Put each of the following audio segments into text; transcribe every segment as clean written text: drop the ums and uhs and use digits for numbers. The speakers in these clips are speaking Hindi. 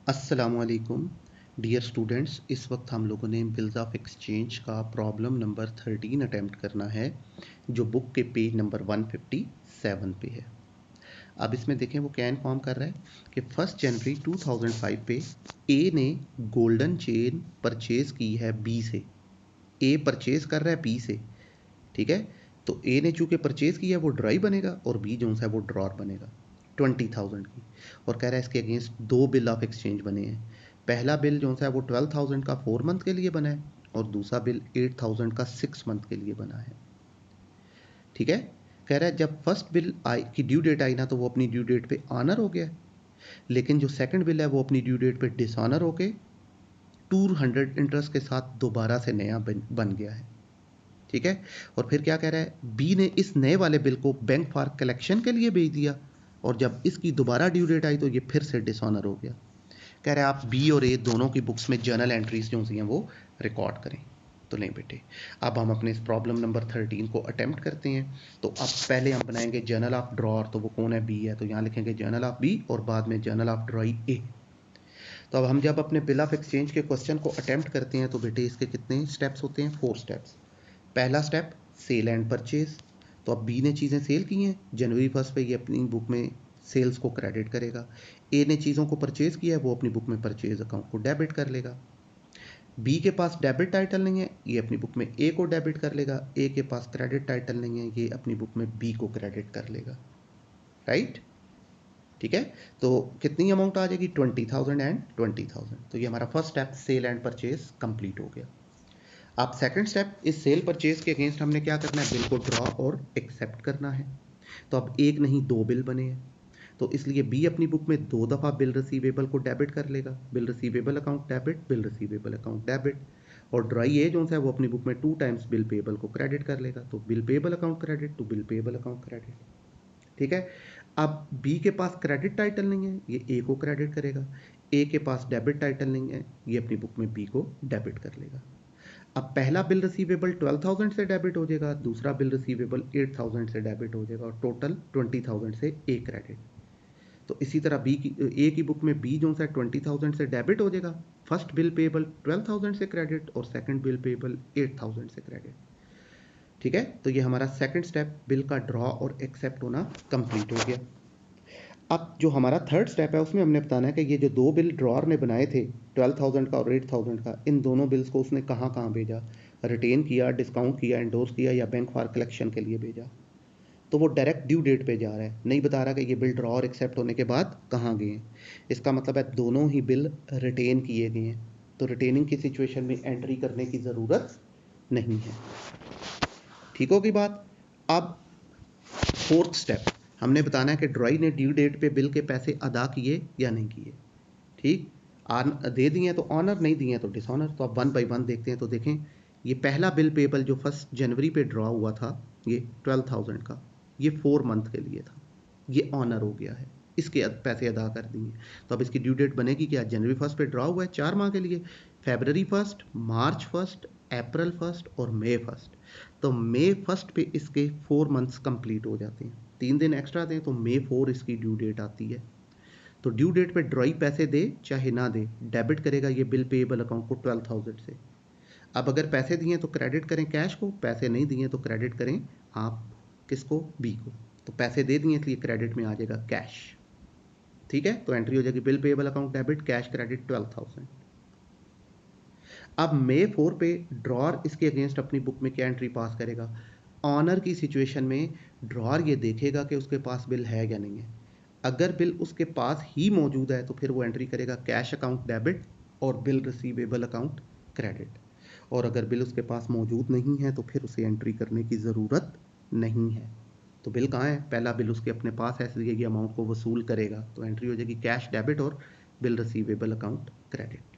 अस्सलामुअलैकुम डियर स्टूडेंट्स। इस वक्त हम लोगों ने बिल्स ऑफ एक्सचेंज का प्रॉब्लम नंबर 13 अटेम्प्ट करना है, जो बुक के पेज नंबर 157 पे है। अब इसमें देखें वो क्या इन्फॉर्म कर रहा है कि 1 जनवरी 2005 पे ए ने गोल्डन चेन परचेज की है बी से। ए परचेज कर रहा है बी से, ठीक है। तो ए ने चूंकि परचेज किया है वो ड्राई बनेगा और बी जो है वो ड्रॉर बनेगा 20,000 की। और कह रहा है इसके अगेंस्ट दो बिल ऑफ एक्सचेंज बने हैं। पहला बिल जो है वो 12,000 का 4 मंथ के लिए बना है और दूसरा बिल 8,000 का 6 मंथ के लिए बना है, ठीक है। कह रहा है जब फर्स्ट बिल आई की ड्यू डेट आई ना तो वो अपनी ड्यू डेट पे ऑनर हो गया, लेकिन जो सेकंड बिल है वो अपनी ड्यू डेट पे डिसऑनर होके 200 इंटरेस्ट के साथ दोबारा से नया बन गया है, ठीक है। और फिर क्या कह रहा है, बी ने इस नए वाले बिल को बैंक फॉर कलेक्शन के लिए भेज दिया और जब इसकी दोबारा ड्यू डेट आई तो ये फिर से डिसऑनर हो गया। कह रहे हैं आप बी और ए दोनों की बुक्स में जर्नल एंट्रीज जो हैं वो रिकॉर्ड करें। तो नहीं बेटे, अब हम अपने इस प्रॉब्लम नंबर 13 को अटेम्प्ट करते हैं। तो अब पहले हम बनाएंगे जर्नल ऑफ ड्रॉर, तो वो कौन है, बी है। तो यहाँ लिखेंगे जर्नल ऑफ बी और बाद में जर्नल ऑफ ड्रॉई ए। तो अब हम जब अपने बिल ऑफ एक्सचेंज के क्वेश्चन को अटेम्प्ट करते हैं तो बेटे इसके कितने स्टेप्स होते हैं, 4 स्टेप्स। पहला स्टेप सेल एंड परचेज। तो अब बी ने चीज़ें सेल की हैं, जनवरी 1 पे ये अपनी बुक में सेल्स को क्रेडिट करेगा। ए ने चीज़ों को परचेज किया है, वो अपनी बुक में परचेज अकाउंट को डेबिट कर लेगा। बी के पास डेबिट टाइटल नहीं है, ये अपनी बुक में ए को डेबिट कर लेगा। ए के पास क्रेडिट टाइटल नहीं है, ये अपनी बुक में बी को क्रेडिट कर लेगा, राइट, ठीक है। तो कितनी अमाउंट आ जाएगी, 20,000 एंड 20,000। तो ये हमारा first step sale and purchase complete हो गया। अब सेकंड स्टेप, इस सेल परचेज के अगेंस्ट हमने क्या करना है, बिल को ड्रॉ और एक्सेप्ट करना है। तो अब एक नहीं दो बिल बने हैं, तो इसलिए बी अपनी बुक में 2 दफ़ा बिल रिसीवेबल को डेबिट कर लेगा। Bill receivable account debit, bill receivable account debit. और ड्राई ए जो है वो अपनी बुक में 2 टाइम्स बिल पेबल को क्रेडिट कर लेगा। तो bill payable account credit to bill payable account credit, ठीक है। अब बी के पास क्रेडिट टाइटल नहीं है, ये ए को क्रेडिट करेगा। ए के पास डेबिट टाइटल नहीं है, ये अपनी बुक में बी को डेबिट कर लेगा। अब पहला बिल रिसीवेबल 12,000 से डेबिट हो जाएगा, दूसरा बिल रिसीवेबल 8,000 से डेबिट हो जाएगा और टोटल 20,000 से ए क्रेडिट। तो इसी तरह बी की ए की बुक में बी जो है 20,000 से डेबिट हो जाएगा। फर्स्ट बिल पेबल 12,000 से क्रेडिट और सेकंड बिल पेबल 8,000 से क्रेडिट, ठीक है। तो ये हमारा सेकंड स्टेप बिल का ड्रॉ और एक्सेप्ट होना कंप्लीट हो गया। अब जो हमारा थर्ड स्टेप है उसमें हमने बताना है कि ये जो दो बिल ड्रॉर ने बनाए थे 12,000 का और 8,000 का, इन दोनों बिल्स को उसने कहाँ कहाँ भेजा, रिटेन किया, डिस्काउंट किया, एंडोर्स किया या बैंक फॉर कलेक्शन के लिए भेजा। तो वो डायरेक्ट ड्यू डेट पे जा रहा है, नहीं बता रहा कि ये बिल ड्रॉ और एक्सेप्ट होने के बाद कहाँ गए हैं। इसका मतलब है दोनों ही बिल रिटेन किए गए हैं, तो रिटेनिंग की सिचुएशन में एंट्री करने की ज़रूरत नहीं है, ठीक होगी बात। अब फोर्थ स्टेप, हमने बताना है कि ड्रॉई ने ड्यू डेट पे बिल के पैसे अदा किए या नहीं किए, ठीक। दे दिए तो ऑनर, नहीं दिए तो डिसऑनर। तो अब 1 बाई 1 देखते हैं। तो देखें ये पहला बिल पेबल जो 1 जनवरी पे ड्रॉ हुआ था, ये 12,000 का, ये 4 मंथ के लिए था, ये ऑनर हो गया है, इसके पैसे अदा कर दिए। तो अब इसकी ड्यू डेट बनेगी क्या, जनवरी 1 पे ड्रॉ हुआ है 4 माह के लिए, फेबररी 1, मार्च 1, अप्रैल 1 और मई 1। तो मई 1 पे इसके 4 मंथ्स कंप्लीट हो जाते हैं, 3 दिन एक्स्ट्रा दें तो मई 4 इसकी ड्यू डेट आती है। तो ड्यू डेट पे ड्रॉई पैसे दे चाहे ना दे, डेबिट करेगा ये बिल पेएबल अकाउंट को 12,000 से। अब अगर पैसे दिए तो क्रेडिट करें कैश को, पैसे नहीं दिए तो क्रेडिट करें आप किसको, बी को। तो पैसे दे दिए इसलिए क्रेडिट में आ जाएगा कैश, ठीक है। तो एंट्री हो जाएगी bill payable account debit, cash credit 12,000। अब मई 4 पे ड्रॉर इसके अगेंस्ट अपनी बुक में क्या एंट्री पास करेगा, ऑनर की सिचुएशन में ड्रॉर ये देखेगा कि उसके पास बिल है या नहीं है। अगर बिल उसके पास ही मौजूद है तो फिर वो एंट्री करेगा कैश अकाउंट डेबिट और बिल रिसीवेबल अकाउंट क्रेडिट। और अगर बिल उसके पास मौजूद नहीं है तो फिर उसे एंट्री करने की ज़रूरत नहीं है। तो बिल कहाँ है, पहला बिल उसके अपने पास है इसलिए ये अमाउंट को वसूल करेगा। तो एंट्री हो जाएगी कैश डेबिट और बिल रिसीवेबल अकाउंट क्रेडिट,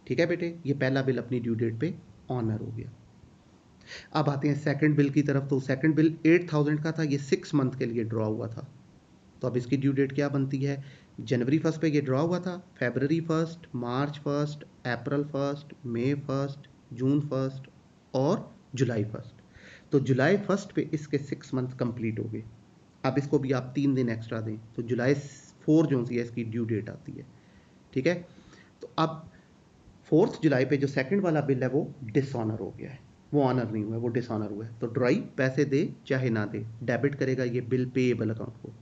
ठीक है बेटे। ये पहला बिल अपनी ड्यू डेट पे ऑनर हो गया। अब आते हैं सेकंड बिल की तरफ। तो सेकंड बिल 8,000 का था, ये 6 मंथ के लिए ड्रॉ हुआ था। तो अब इसकी ड्यू डेट क्या बनती है, जनवरी 1 पे ये ड्रॉ हुआ था, फेबररी 1, मार्च 1, अप्रैल 1, मई 1, जून 1 और जुलाई 1। तो जुलाई 1 पे इसके 6 मंथ कंप्लीट हो गए। अब इसको भी आप 3 दिन एक्स्ट्रा दें तो जुलाई 4 जो सी है इसकी ड्यू डेट आती है। ठीक है। तो अब 4 जुलाई पे जो सेकंड वाला बिल है वो डिसऑनर हो गया है, वो ऑनर नहीं हुआ है, वो डिसऑनर हुआ है। तो ड्रॉई पैसे दे चाहे ना दे, डेबिट करेगा ये बिल पेएबल अकाउंट को।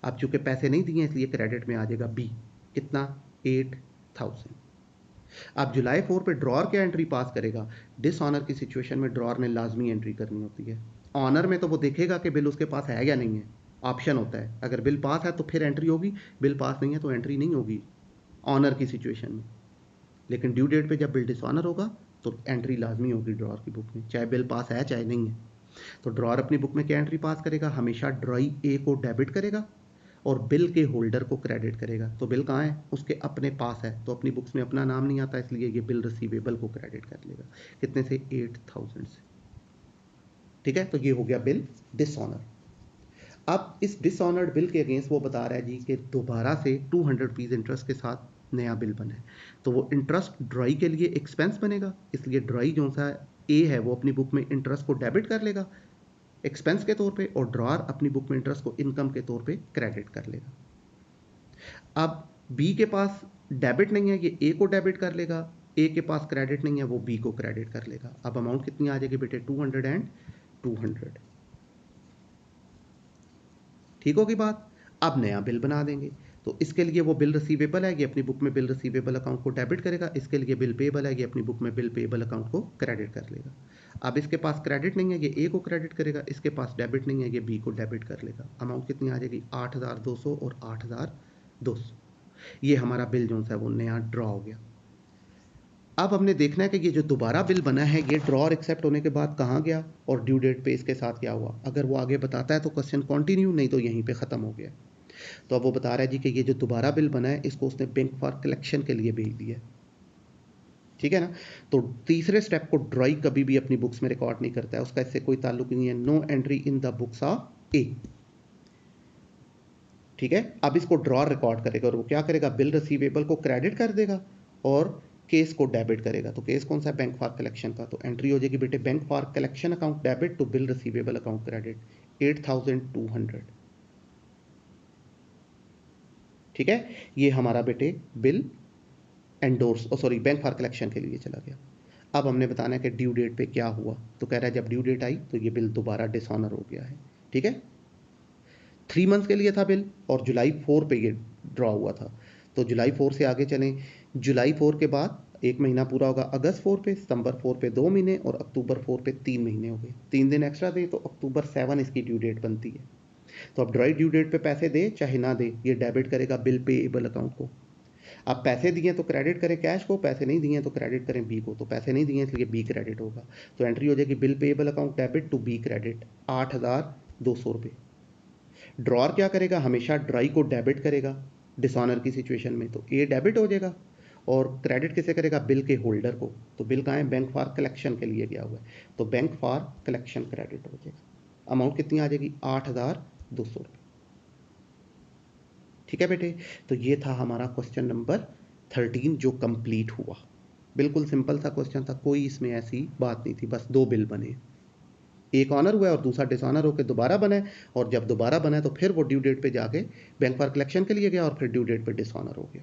अब चूंकि पैसे नहीं दिए इसलिए क्रेडिट में आ जाएगा बी, कितना, 8000। अब जुलाई 4 पे ड्रॉर क्या एंट्री पास करेगा, डिसऑनर की सिचुएशन में ड्रॉर ने लाजमी एंट्री करनी होती है। ऑनर में तो वो देखेगा कि बिल उसके पास है या नहीं है, ऑप्शन होता है, अगर बिल पास है तो फिर एंट्री होगी, बिल पास नहीं है तो एंट्री नहीं होगी ऑनर की सिचुएशन में। लेकिन ड्यू डेट पे जब बिल डिसऑनर होगा तो एंट्री लाजमी होगी ड्रॉर की बुक में, चाहे बिल पास है चाहे नहीं है। तो ड्रॉर अपनी बुक में क्या एंट्री पास करेगा, हमेशा ड्रॉई ए को डेबिट करेगा और बिल के होल्डर को क्रेडिट करेगा। तो बिल कहाँ है, उसके अपने पास है, तो अपनी बुक्स में अपना नाम नहीं आता, इसलिए ये बिल रिसीवेबल को क्रेडिट कर लेगा। कितने से, 8000 से। ठीक है, तो ये हो गया बिल डिसऑनर। अब इस डिसऑनर्ड बिल के अगेंस्ट वो बता रहा है जी कि दोबारा से 200 रुपीज़ इंटरेस्ट के साथ नया बिल बना है। तो वो इंटरेस्ट ड्रॉई के लिए एक्सपेंस बनेगा, इसलिए ड्रॉई जो सा ए है वो अपनी बुक में इंटरेस्ट को डेबिट कर लेगा एक्सपेंस के तौर पे, और ड्रॉर अपनी बुक में इंटरेस्ट को इनकम के तौर पे क्रेडिट कर लेगा। अब बी के पास डेबिट नहीं है, ये ए को डेबिट कर लेगा, ए के पास क्रेडिट नहीं है, वो बी को क्रेडिट कर लेगा। अब अमाउंट कितनी आ जाएगी बेटे, 200 एंड 200। ठीक होगी बात। अब नया बिल बना देंगे, तो इसके लिए वो बिल रिसीवेबल है, ये अपनी बुक में बिल रिसीवेबल अकाउंट को डेबिट करेगा, इसके लिए बिल पेएबल है, ये अपनी बुक में बिल पेएबल अकाउंट को क्रेडिट कर लेगा। अब इसके पास क्रेडिट नहीं है, ये ए को क्रेडिट करेगा, इसके पास डेबिट नहीं है, ये बी को डेबिट कर लेगा। अमाउंट कितनी आ जाएगी, 8200 और 8200। ये हमारा बिल जो है वो नया ड्रॉ हो गया। अब हमने देखना है कि ये जो दोबारा बिल बना है ये ड्रॉ और एक्सेप्ट होने के बाद कहाँ गया और ड्यू डेट पे इसके साथ क्या हुआ। अगर वो आगे बताता है तो क्वेश्चन कंटिन्यू, नहीं तो यहीं पे ख़त्म हो गया। तो अब वो बता रहा है जी कि ये जो दोबारा बिल बना है इसको उसने बैंक फॉर कलेक्शन के लिए भेज दिया। ठीक है ना। तो तीसरे स्टेप को ड्रॉई कभी भी अपनी बुक्स में रिकॉर्ड नहीं करता है, उसका इससे कोई ताल्लुक नहीं है। No entry in the books of a. ठीक है, अब इसको ड्रॉ रिकॉर्ड करेगा और वो क्या करेगा, बिल रिसीवेबल को क्रेडिट कर देगा और केस को डेबिट करेगा। तो केस कौन सा है, बैंक फॉर कलेक्शन का। तो एंट्री हो जाएगी बेटे, bank for collection account debit to bill receivable account credit, 8200। ठीक है, ये हमारा बेटे bill endorse sorry bank for collection के लिए चला गया। अब हमने बताना है कि ड्यू डेट पे क्या हुआ। तो कह रहा है जब ड्यू डेट आई तो ये बिल दोबारा डिसऑनर हो गया है। ठीक है, 3 मंथ्स के लिए था बिल और जुलाई 4 पे ये ड्रॉ हुआ था। तो जुलाई 4 से आगे चलें, जुलाई 4 के बाद 1 महीना पूरा होगा अगस्त 4 पे, सितंबर 4 पे 2 महीने और अक्टूबर 4 पे 3 महीने हो गए। 3 दिन एक्स्ट्रा दे तो अक्टूबर 7 इसकी ड्यू डेट बनती है। तो अब ड्रॉई ड्यू डेट पे पैसे दे चाहे ना दे, ये डेबिट करेगा बिल पेएबल अकाउंट को। अब पैसे दिए तो क्रेडिट करें कैश को, पैसे नहीं दिए तो क्रेडिट करें बी को। तो पैसे नहीं दिए इसलिए बी क्रेडिट होगा। तो एंट्री हो जाएगी bill payable account debit to be credit, 8200 रुपये। ड्रॉर क्या करेगा, हमेशा ड्राई को डेबिट करेगा डिसऑनर की सिचुएशन में, तो ए डेबिट हो जाएगा और क्रेडिट किसे करेगा, बिल के होल्डर को। तो बिल कहाँ है, बैंक फॉर कलेक्शन के लिए गया हुआ है, तो बैंक फॉर कलेक्शन क्रेडिट हो जाएगा। अमाउंट कितनी आ जाएगी, 8200 रुपये। ठीक है बेटे, तो ये था हमारा क्वेश्चन नंबर 13 जो कंप्लीट हुआ। बिल्कुल सिंपल सा क्वेश्चन था, कोई इसमें ऐसी बात नहीं थी, बस 2 बिल बने, एक ऑनर हुआ है और दूसरा डिसऑनर होकर दोबारा बना है, और जब दोबारा बना है तो फिर वो ड्यू डेट पे जाके बैंक फॉर कलेक्शन के लिए गया और फिर ड्यू डेट पे डिसऑनर हो गया।